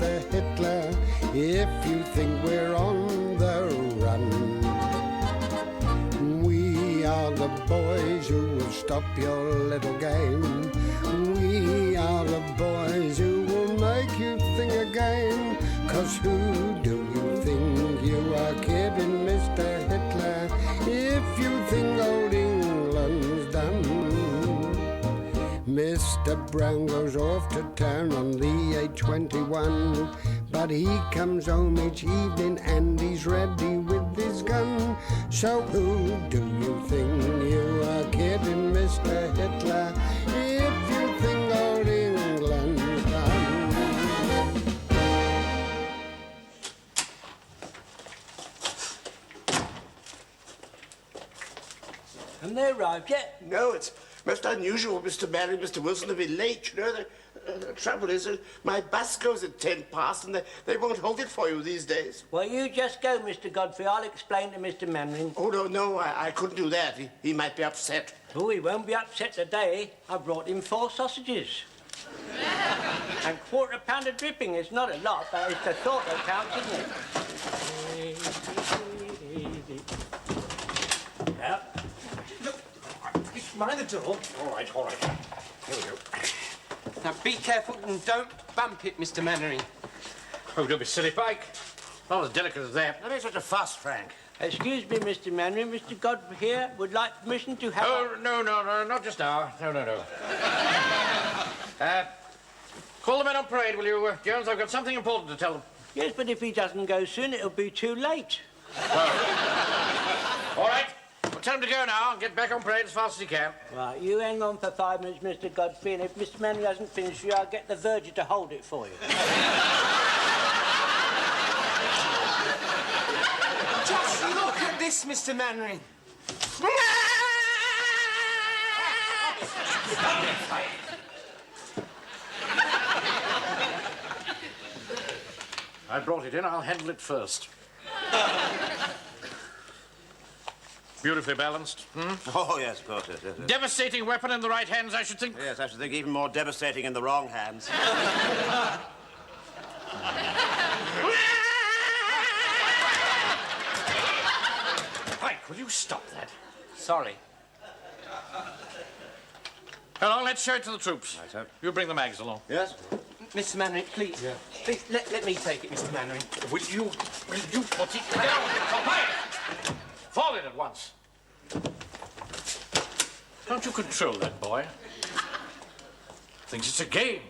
Mr. Hitler, if you think we're on the run. We are the boys who will stop your little game. We are the boys who will make you think again. 'Cause who do you think you are kidding, Mr. Hitler, if you think old England's done? Mr. Brown goes off to town on the A21, but he comes home each evening and he's ready with his gun. So who do you think you are kidding, Mr. Hitler, if you think old England's done? Haven't they arrived yet? No, it's most unusual, Mr. Mary and Mr. Wilson, to be late. You know, the trouble is my bus goes at 10 past and they won't hold it for you these days. Well, you just go, Mr. Godfrey. I'll explain to Mr. Manring. Oh, no, I couldn't do that. He might be upset. Oh, he won't be upset today. I brought him 4 sausages. And £1/4 of dripping. It's not a lot, but it's the thought that counts, isn't it? Yeah. Mind the door. All right. Here we go. Now, be careful and don't bump it, Mr. Mannering. Oh, don't be silly, Pike. Not as delicate as that. Don't make such a fuss, Frank. Excuse me, Mr. Manring. Mr. Godfrey here would like permission to have... Oh, no, not just now. No. Call the men on parade, will you, Jones? I've got something important to tell them. Yes, but if he doesn't go soon, it'll be too late. All right. Well, tell him to go now and get back on parade as fast as he can. Right, you hang on for 5 minutes, Mr. Godfrey, and if Mr. Manring hasn't finished you, I'll get the verger to hold it for you. Just look at this, Mr. Mannering. I brought it in. I'll handle it first. Beautifully balanced. Oh, yes, of course, yes. Devastating weapon in the right hands, I should think. Yes, I should think even more devastating in the wrong hands. Pike, will you stop that? Sorry. Hello, let's show it to the troops. Right, sir. You bring the mags along. Yes? Mr. Mannering, please. Yeah. Please, let me take it, Mr. Mannering. Will you put it down? Pike! Fall in at once. Don't you control that boy? Thinks it's a game.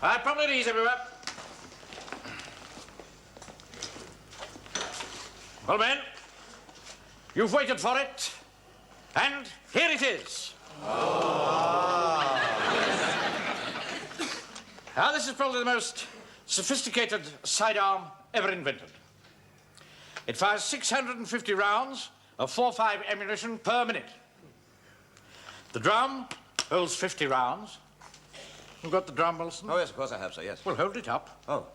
All right, properly at ease, everywhere. Well, men, you've waited for it, and here it is. Now, this is probably the most sophisticated sidearm ever invented. It fires 650 rounds of 4.5 ammunition per minute. The drum holds 50 rounds. You've got the drum, Wilson? Oh, yes, of course I have, sir, yes. Well, hold it up. Oh.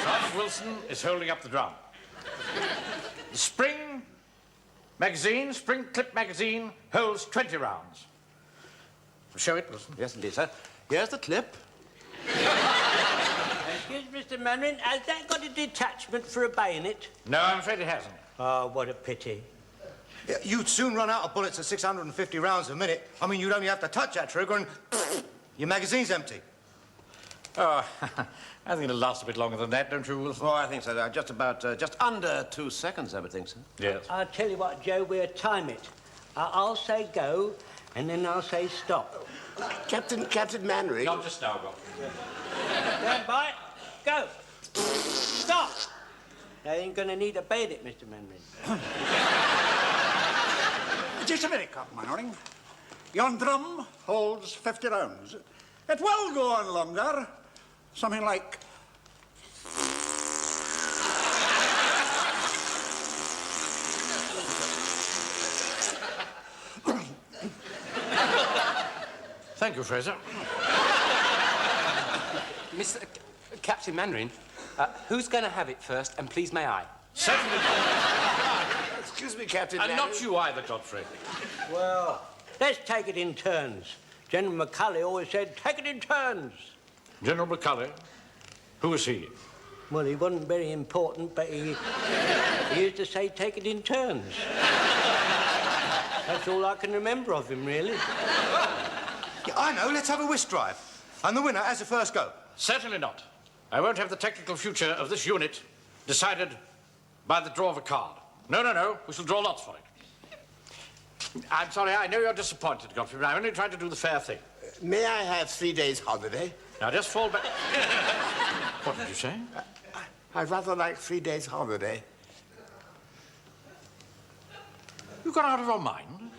Sergeant Wilson is holding up the drum. The spring clip magazine holds 20 rounds. Show it, Wilson. Yes, indeed, sir. Here's the clip. Excuse me, Mr. Manring, has that got a detachment for a bayonet? No, I'm afraid it hasn't. Oh, what a pity. Yeah, you'd soon run out of bullets at 650 rounds a minute. I mean, you'd only have to touch that trigger and your magazine's empty. Oh, I think it'll last a bit longer than that, don't you, Wilson? Oh, I think so. Just under 2 seconds, I would think, sir. Yes. I'll tell you what, Joe, we'll time it. I'll say go, and then I'll say stop. Captain Mannering. Not just now, Godfrey. Stand by. Go. Stop. They ain't gonna need a bayonet, Mr. Manring. Just a minute, Captain Mannering. Yon drum holds 50 rounds. It will go on longer. Something like... Thank you, Fraser. Mr. Captain Mannering, who's going to have it first, and please may I? Certainly not. Excuse me, Captain And Mannering. not you either, Godfrey. Well, Let's take it in turns. General Macaulay always said, take it in turns. General Macaulay? Who is he? Well, he wasn't very important, but he used to say, take it in turns. That's all I can remember of him, really. Yeah, I know. Let's have a whist drive. And the winner has the first go. Certainly not. I won't have the technical future of this unit decided by the draw of a card. No, no, no. We shall draw lots for it. I'm sorry, I know you're disappointed, Godfrey, but I'm only trying to do the fair thing. May I have 3 days holiday? Now, just fall back. What did you say? I'd rather like 3 days holiday. You got out of your mind?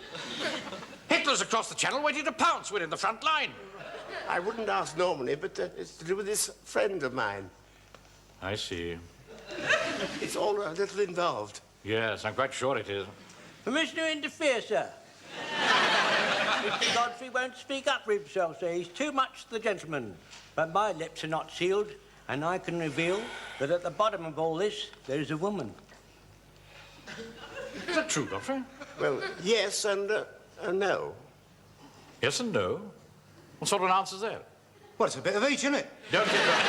Hitler's across the channel waiting to pounce. We're in the front line. I wouldn't ask normally, but it's to do with this friend of mine. I see. It's all a little involved. Yes, I'm quite sure it is. Permission to interfere, sir. Mr. Godfrey won't speak up for himself, sir. He's too much the gentleman. But my lips are not sealed, and I can reveal that at the bottom of all this, there is a woman. Is that true, Godfrey? Well, yes and no. Yes and no? What sort of an answer's that? Well, it's a bit of each, isn't it? Don't get wrong.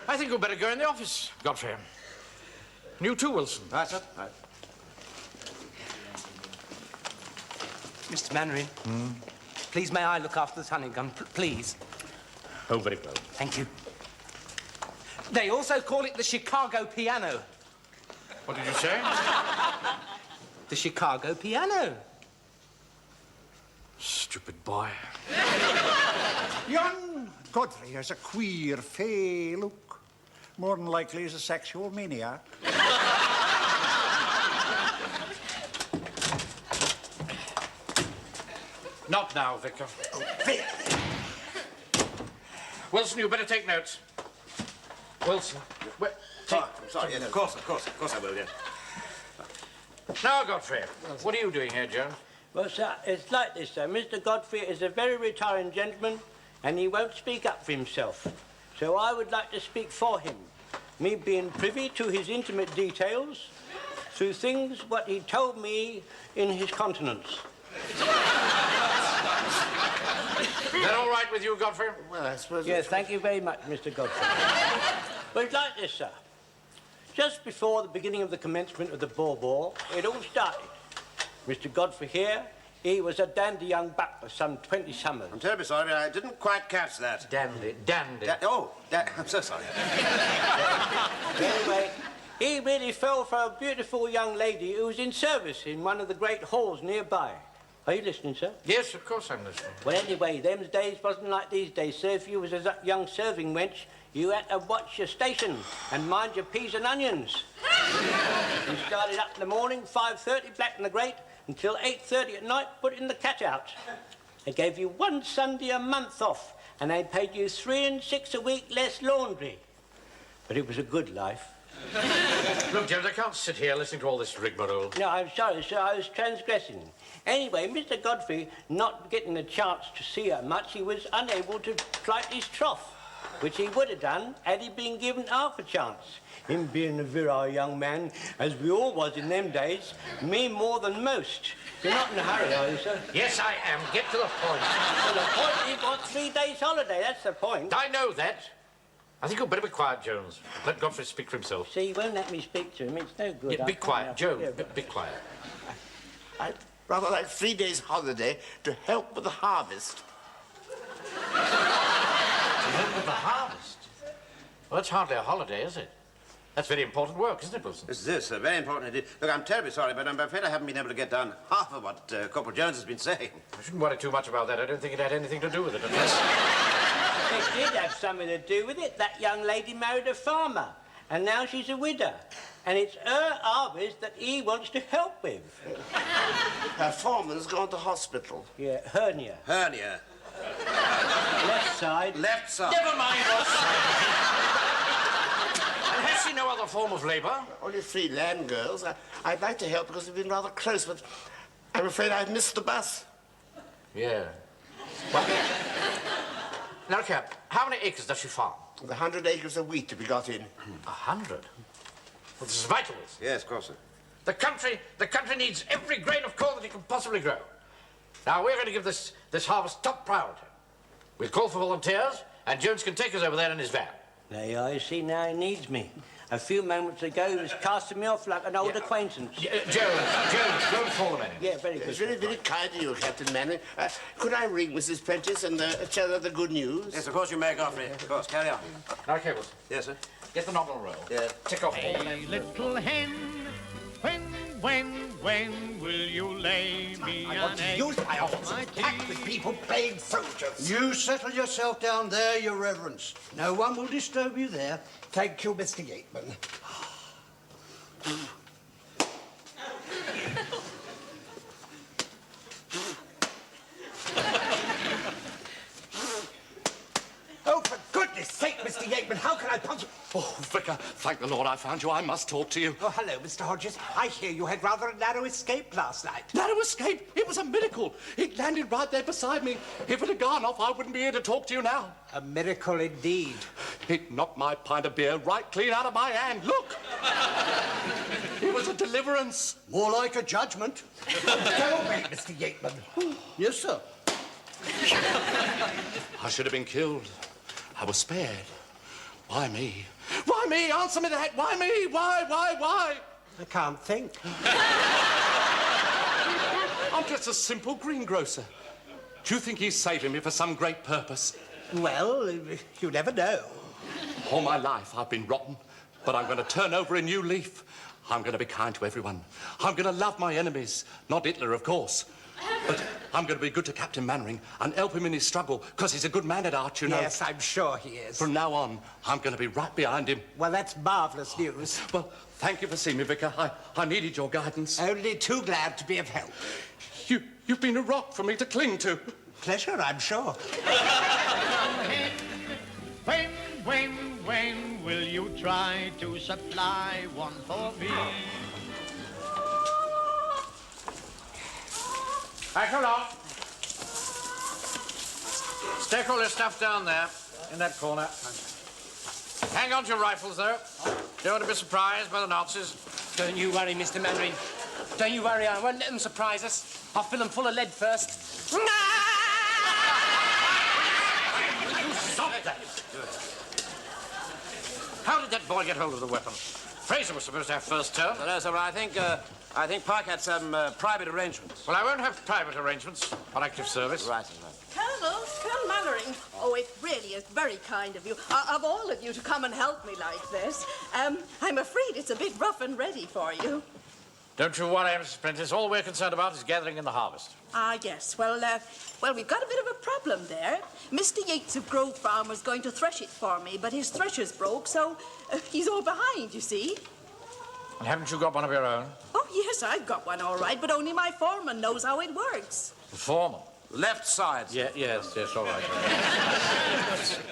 I think you'd better go in the office, Godfrey. And you too, Wilson. That's it. Right. Mr. Mannering, please may I look after the hunting gun, please? Oh, very well. Thank you. They also call it the Chicago piano. What did you say? The Chicago piano. Stupid boy. Young Godfrey has a queer, fey look. More than likely he's a sexual maniac. Not now, Victor. Wilson, you better take notes. Wilson, I'm sorry. Yes, of course I will, yes. Now, Godfrey, what are you doing here, Jones? Well, sir, it's like this, sir. Mr. Godfrey is a very retiring gentleman, and he won't speak up for himself. So I would like to speak for him, me being privy to his intimate details through things what he told me in his continence. Is that all right with you, Godfrey? Well, I suppose... Yes, thank you very much, Mr. Godfrey. But it's like this, sir. Just before the beginning of the commencement of the Boer War, it all started. Mr. Godfrey here, he was a dandy young buck of some 20 summers. I'm terribly sorry, I didn't quite catch that. Dandy. I'm so sorry. Anyway, he really fell for a beautiful young lady who was in service in one of the great halls nearby. Are you listening, sir? Yes, of course I'm listening. Well, anyway, them days wasn't like these days, sir. If you was a young serving wench, you had to watch your station and mind your peas and onions. You started up in the morning, 5:30, black and the great, until 8:30 at night, putting the cat out. They gave you one Sunday a month off, and they paid you 3 and 6 a week less laundry. But it was a good life. Look, James, I can't sit here listening to all this rigmarole. No, I'm sorry, sir, I was transgressing. Anyway, Mr. Godfrey, not getting a chance to see her much, he was unable to plight his trough, which he would have done had he been given half a chance. Him being a virile young man, as we all was in them days, me more than most. You're not in a hurry, are you, sir? Yes, I am. Get to the point. Well, the point is, he got 3 days' holiday, that's the point. I know that. I think you'd better be quiet, Jones. Let Godfrey speak for himself. See, he won't let me speak to him, it's no good. Yeah, be quiet, Jones. Yeah, Be quiet. I'd rather like 3 days holiday to help with the harvest. To help with the harvest? Well, that's hardly a holiday, is it? That's very important work, isn't it, Wilson? This is very important indeed. Look, I'm terribly sorry, but I'm afraid I haven't been able to get down half of what Corporal Jones has been saying. I shouldn't worry too much about that. I don't think it had anything to do with it. It did have something to do with it. That young lady married a farmer, and now she's a widow. And it's her harvest that he wants to help with. Her foreman's gone to hospital. Yeah, hernia. Hernia. Left side. Left side. Never mind what side. And has she no other form of labour? Only 3 land girls. I'd like to help because we've been rather close, but I'm afraid I've missed the bus. Yeah. Well, now, Cap, how many acres does she farm? The 100 acres of wheat to be got in. 100? Well, this is vital. Yes, of course, sir. The country needs every grain of corn that it can possibly grow. Now, we're going to give this harvest top priority. We'll call for volunteers, and Jones can take us over there in his van. There you are, you see, now he needs me. A few moments ago, he was casting me off like an old acquaintance. Jones, don't fall a minute. Yeah, very good. It's very, very kind of you, Captain Manning. Could I ring Mrs. Prentice and tell her the good news? Yes, of course you may, Godfrey. Of course, carry on. Now, Cables, Yes, sir. get the nominal roll. Yeah. Tick off all the names. Little hen, when will you lay me I want an to egg? use my office My to attack with people playing soldiers. You settle yourself down there, Your Reverence. No one will disturb you there. Thank you, Mr. Yateman. Oh, for goodness sake, Mr. Yateman, how can I possibly... Oh, Vicar, thank the Lord I found you. I must talk to you. Oh, hello, Mr. Hodges. I hear you had rather a narrow escape last night. Narrow escape. It was a miracle. It landed right there beside me. If it had gone off, I wouldn't be here to talk to you now. A miracle indeed. It knocked my pint of beer right clean out of my hand. Look! It was a deliverance. More like a judgment. Go away, Mr. Yateman. Yes, sir. I should have been killed. I was spared. Why me? Why me? Answer me that. Why me? Why? I can't think. I'm just a simple greengrocer. Do you think he's saving me for some great purpose? Well, you never know. All my life I've been rotten, but I'm going to turn over a new leaf. I'm going to be kind to everyone. I'm going to love my enemies. Not Hitler, of course. But I'm going to be good to Captain Mannering and help him in his struggle, because he's a good man at art, you know. Yes, I'm sure he is. From now on, I'm going to be right behind him. Well, that's marvellous news. Well, thank you for seeing me, Vicar. I needed your guidance. Only too glad to be of help. You've been a rock for me to cling to. Pleasure, I'm sure. When will you try to supply one for me? Back along. Stick all your stuff down there, in that corner. Hang on to your rifles, though. Don't want to be surprised by the Nazis. Don't you worry, Mr. Mannering. Don't you worry, I won't let them surprise us. I'll fill them full of lead first. You stop that! How did that boy get hold of the weapon? Fraser was supposed to have first turn. No, sir, I think Park had some private arrangements. Well, I won't have private arrangements on active service. Right. Colonel Mannering. Oh, it really is very kind of you, of all of you, to come and help me like this. I'm afraid it's a bit rough and ready for you. Don't you worry, Mrs. Prentice. All we're concerned about is gathering in the harvest. Ah, yes. Well, we've got a bit of a problem there. Mr. Yates of Grove Farm was going to thresh it for me, but his thresher's broke, so he's all behind, you see. And haven't you got one of your own? Oh, yes, I've got one all right, but only my foreman knows how it works. The foreman? Left side. Yeah, yes, all right.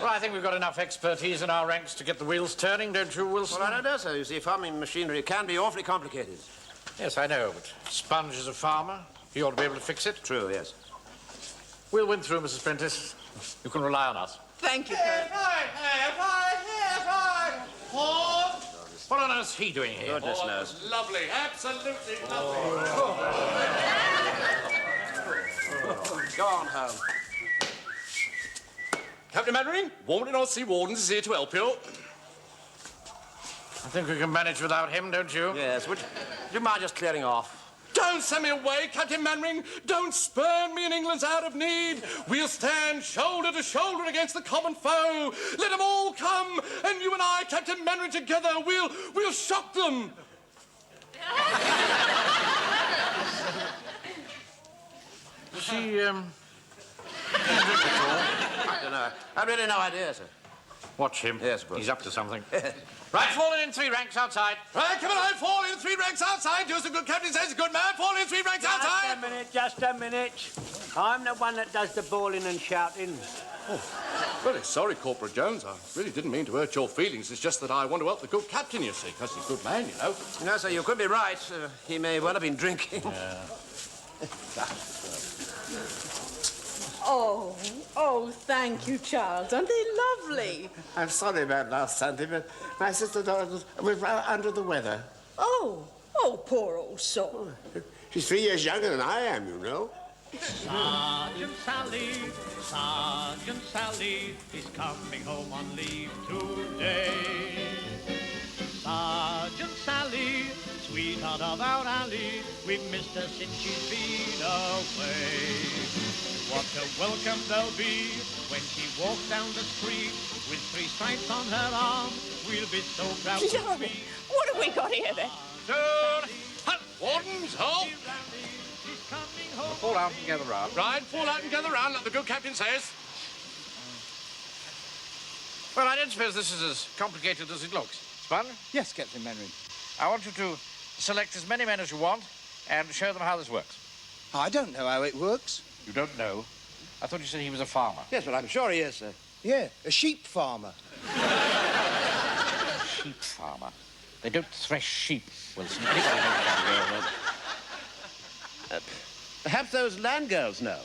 Well, I think we've got enough expertise in our ranks to get the wheels turning, don't you, Wilson? Well, I don't know, sir. You see, farming machinery can be awfully complicated. Yes, I know, but Sponge is a farmer. He ought to be able to fix it. True, yes. We'll win through, Mrs. Prentice. You can rely on us. Thank you, Colonel. What on earth's he doing here? Goodness knows. Lovely, absolutely lovely. Go on home. Captain Mannering, Warden Aussie Wardens is here to help you. I think we can manage without him, don't you? Yes, would you mind just clearing off? Don't send me away, Captain Mannering. Don't spurn me in England's hour of need. We'll stand shoulder to shoulder against the common foe. Let them all come, and you and I, Captain Mannering, together, we'll shock them. She, drink at all? I don't know. I've really no idea, sir. Watch him. Yes, boss. He's up to something. Right, falling in 3 ranks outside. Right, come on, fall in 3 ranks outside. Do as the good captain says, good man. Fall in 3 ranks outside. Just a minute. I'm the one that does the bawling and shouting. Very sorry, Corporal Jones. I really didn't mean to hurt your feelings. It's just that I want to help the good captain, you see, because he's a good man, you know. No, sir, you could be right. He may well have been drinking. Oh, thank you, Charles. Aren't they lovely? I'm sorry about last Sunday, but my sister Doris was under the weather. Oh, Oh, poor old soul. She's 3 years younger than I am, you know. Sergeant Sally is coming home on leave today. Sergeant Sally, sweetheart of our alley, we've missed her since she's been away. What a welcome there'll be when she walks down the street with 3 stripes on her arm. We'll be so proud to be. What have we got here, then? Halt! Wardens, halt! Fall out and gather round. Right, fall out and gather round, like the good captain says. Well, I don't suppose this is as complicated as it looks. Spun? Yes, Captain Mannering. I want you to select as many men as you want and show them how this works. I don't know how it works. You don't know? I thought you said he was a farmer. Yes, well, I'm sure he is, sir. Yeah, a sheep farmer. Sheep farmer? They don't thresh sheep, Wilson. Anybody knows how to go. Perhaps those land girls know.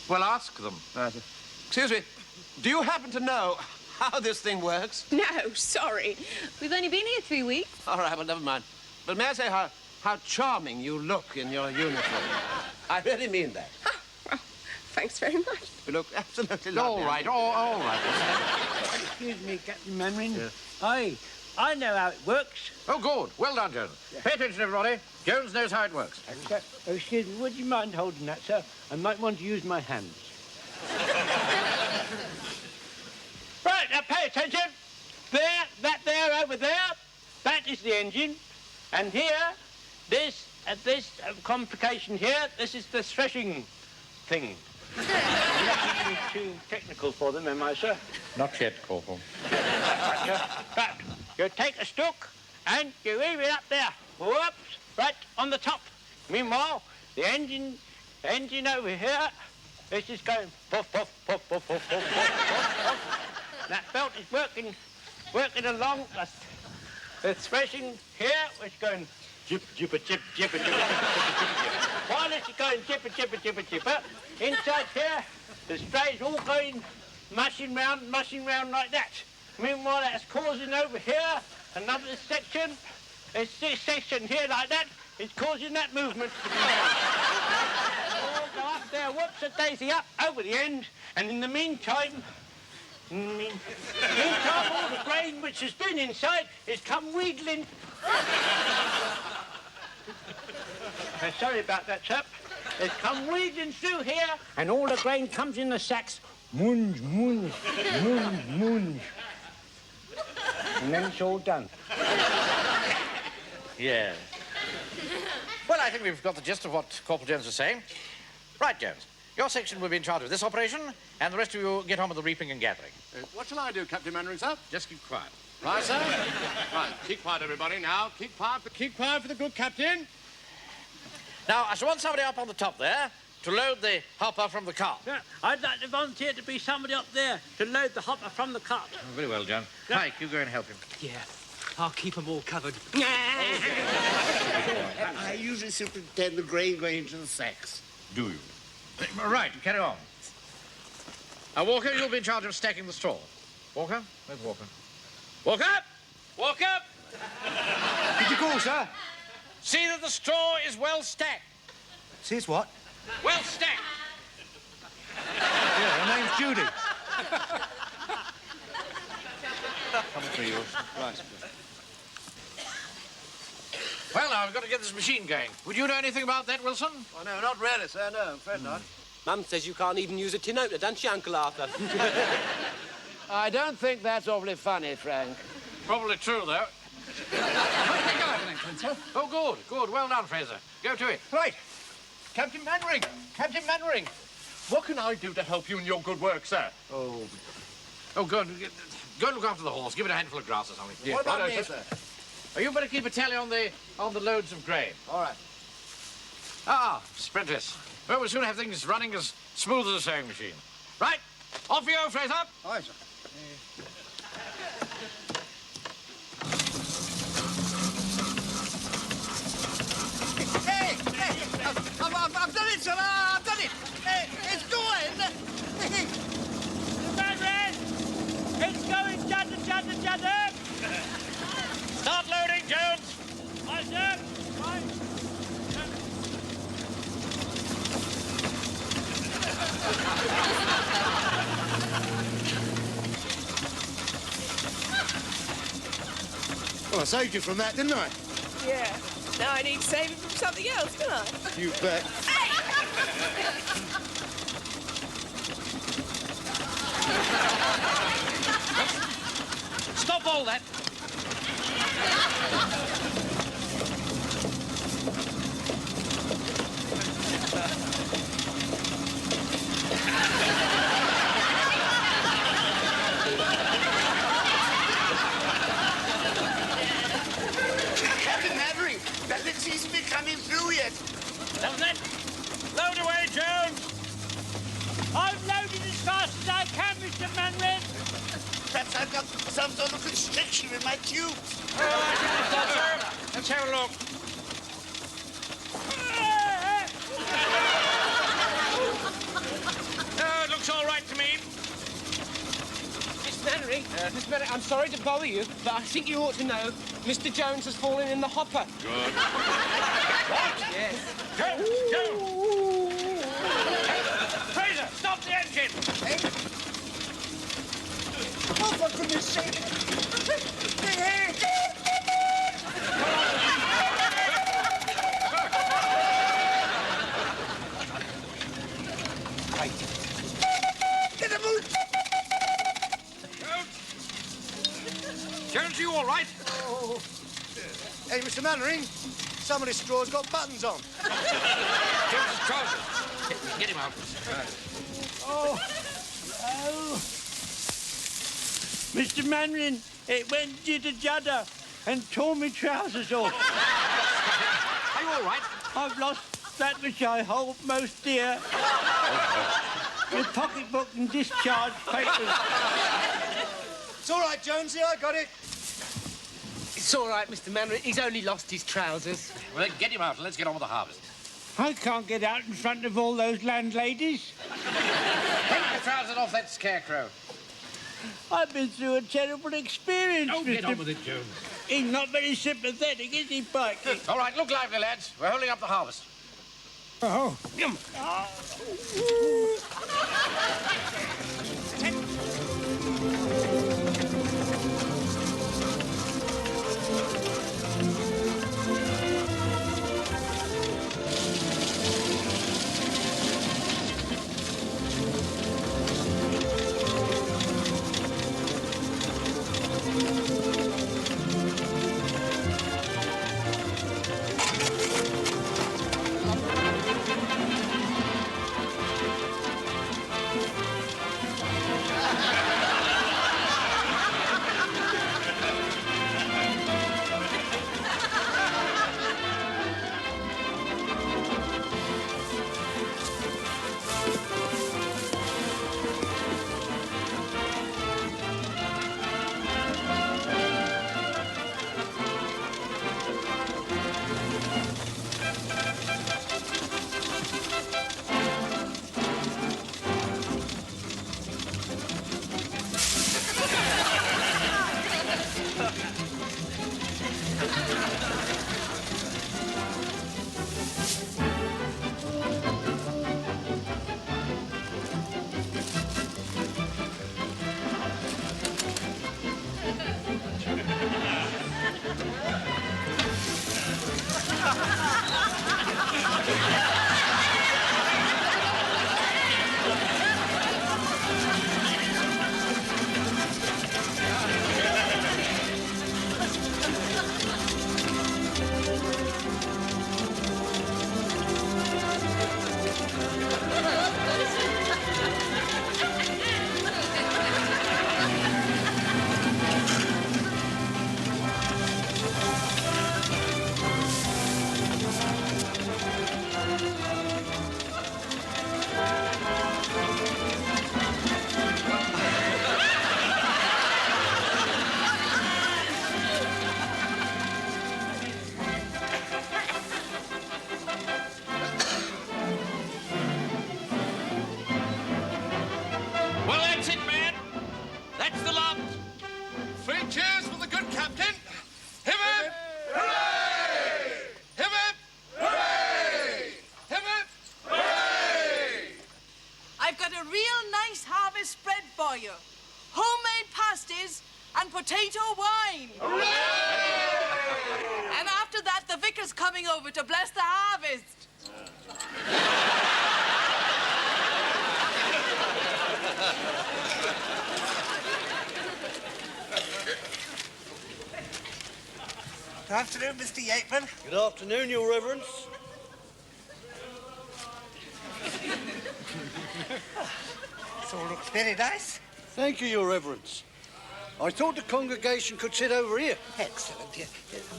Well, ask them. Excuse me, do you happen to know how this thing works? No, sorry. We've only been here 3 weeks. All right, well, never mind. But may I say how charming you look in your uniform? I really mean that. Oh, well, thanks very much. You look absolutely lovely. All right, all right. Excuse me, Captain Mannering. I know how it works. Oh, good. Well done, Jones. Pay attention, everybody. Jones knows how it works. Excuse me, would you mind holding that, sir? I might want to use my hands. Right, now pay attention. There, over there, that is the engine. And here, this complication here, this is the threshing thing. Not too technical for them, am I, sir? Not yet, Corporal. Right, you take a stick and you leave it up there. Whoops, right on the top. Meanwhile, the engine over here, this is going puff, puff, puff, puff, puff, puff, puff, puff, puff. That belt is working along. The threshing here is going jip, jipper, jip, jipper, jipper, jipper. While it's going jipper, jipper, jipper, jipper, inside here, the strays all going mushing round like that. Meanwhile, that's causing over here another section. This section here like that is causing that movement to be all go up there, whoops a daisy up over the end, and in the meantime, all the grain which has been inside is come wheedling. Sorry about that, sir. It's come wheedling through here, and all the grain comes in the sacks. Munge, munge, munge, munge. And then it's all done. Yeah. Well, I think we've got the gist of what Corporal Jones is saying. Right, Jones. Your section will be in charge of this operation, and the rest of you get on with the reaping and gathering. What shall I do, Captain Mannering, sir? Just keep quiet. Right, sir? Right, keep quiet, everybody, now. Keep quiet for the good captain. Now, I shall want somebody up on the top there to load the hopper from the cart. Yeah, I'd like to volunteer to be somebody up there to load the hopper from the cart. Oh, very well, John. Yeah. Mike, you go and help him. Yeah, I'll keep them all covered. I usually superintend the grain going into the sacks. Do you? Right, carry on. Walker, you'll be in charge of stacking the straw. Walker? Where's Walker? Walker! Walker! Did you call, sir? See that the straw is well stacked. See, it's what? Well stacked. Yeah, her name's Judy. Come through yours. Right. Well, now, we've got to get this machine going. Would you know anything about that, Wilson? Oh, no, not really, sir. No, I'm afraid not. Mum says you can't even use a tinoter, doesn't she, Uncle Arthur? I don't think that's awfully funny, Frank. Probably true, though. Oh, good, good. Well done, Fraser. Go to it. Right. Captain Mannering! Captain Mannering! What can I do to help you in your good work, sir? Oh, good. Go and look after the horse. Give it a handful of grass or something. What about me, sir? Oh, you better keep a tally on the loads of grain. All right. Ah, Sprinters. Well, we'll soon have things running as smooth as a sewing machine. Right, off you go, Fraser. Aye, sir. Hey! I've done it, sir! I've done it! It's going! It's going, judder, judder, judder! Start loading, Jones. Aye, sir. Well, I saved you from that, didn't I? Yeah. Now I need saving from something else, don't I? You bet. Stop all that. Captain Maverick, doesn't seem to be coming through yet. Doesn't it? Load away, Jones. I've loaded as fast as I can, Mr. Manred. Perhaps I've got some sort of constriction in my tubes. Let's have a look. Oh, it looks all right to me. Miss Mannering, Miss Mannering, I'm sorry to bother you, but I think you ought to know Mr. Jones has fallen in the hopper. Good. What? Yes. Jones! Fraser, stop the engine! Oh, for goodness sake! Get a boot! Jones, you all right? Oh. Hey, Mr. Mannering, some of this straw's got buttons on. Jones's trousers. Get him out. Oh. Mr. Manring, it went jidder-jadder and tore me trousers off. Are you all right? I've lost that which I hold most dear. Your pocketbook and discharge papers. It's all right, Jonesy, I got it. It's all right, Mr. Mannering. He's only lost his trousers. Well, then get him out and let's get on with the harvest. I can't get out in front of all those landladies. Take the trousers off that scarecrow. I've been through a terrible experience, Oh, get Mr. on with it, Jones. He's not very sympathetic, is he, Pikey? All right, look lively, lads. We're holding up the harvest. Oh. Well, that's it, man. That's the lot. 3 cheers for the good captain. Hip hip! Hooray! Hip hip! Hooray! Hip hip! Hooray! I've got a real nice harvest spread for you. Homemade pasties and potato wine. Hooray! after that, the vicar's coming over to bless the harvest. Good afternoon, Mr. Yateman. Good afternoon, Your Reverence. This all looks very nice. Thank you, Your Reverence. I thought the congregation could sit over here. Excellent.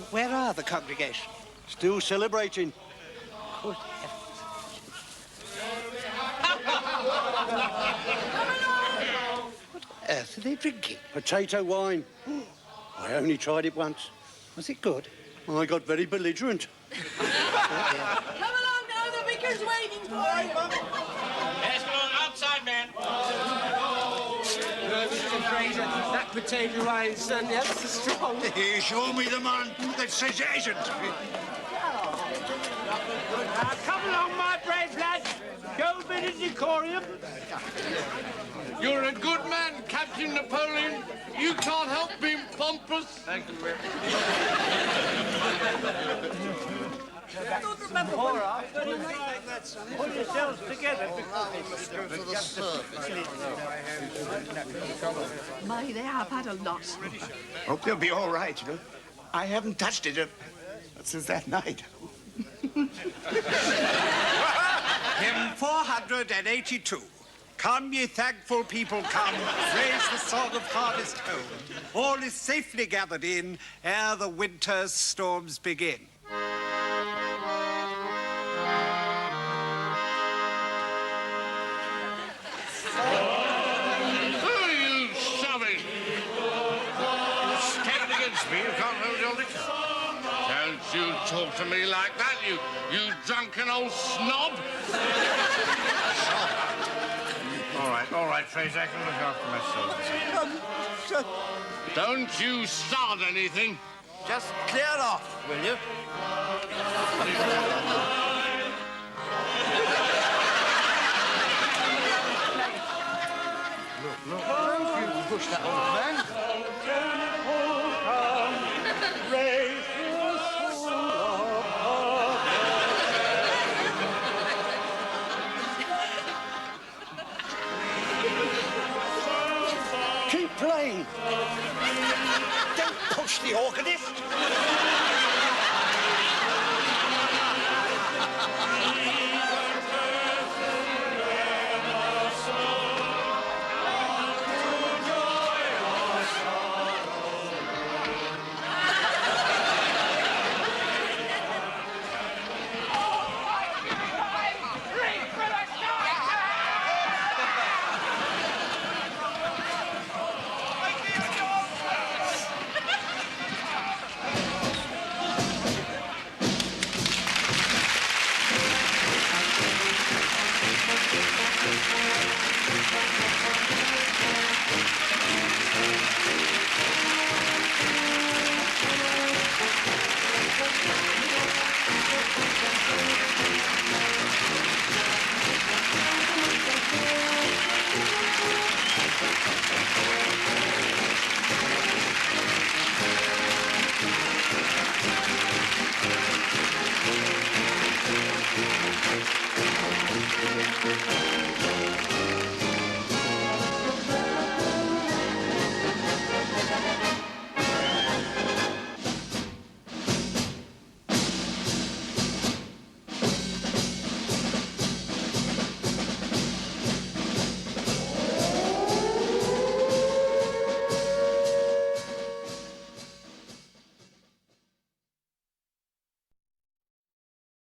Where are the congregation? Still celebrating. Good What on earth are they drinking? Potato wine. I only tried it once. Was it good? I got very belligerent. Come along now, the vicar's waiting for you. Yes, come on, outside, man. Mr. Fraser, that potato wine's certainly extra strong. Show me the man that says it isn't. Come along, my brave lads. Show a bit of decorum. You're a good man, Captain Napoleon. You can't help being pompous. Thank you, Reverend. All right. Put yourselves together. My, they have had a lot. Hope they'll be all right, you know. I haven't touched it since that night. Hymn 482. Come, ye thankful people, come, praise the song of harvest home. All is safely gathered in ere the winter's storms begin. Who are you shoving? Stand against me, you can't hold your liquor. Don't you talk to me like that, you drunken old snob. All right, Fraser, I can look after myself. Don't you start anything. Just clear off, will you? Look, you can push that old man. Keep playing. Don't push the organist. Thank you.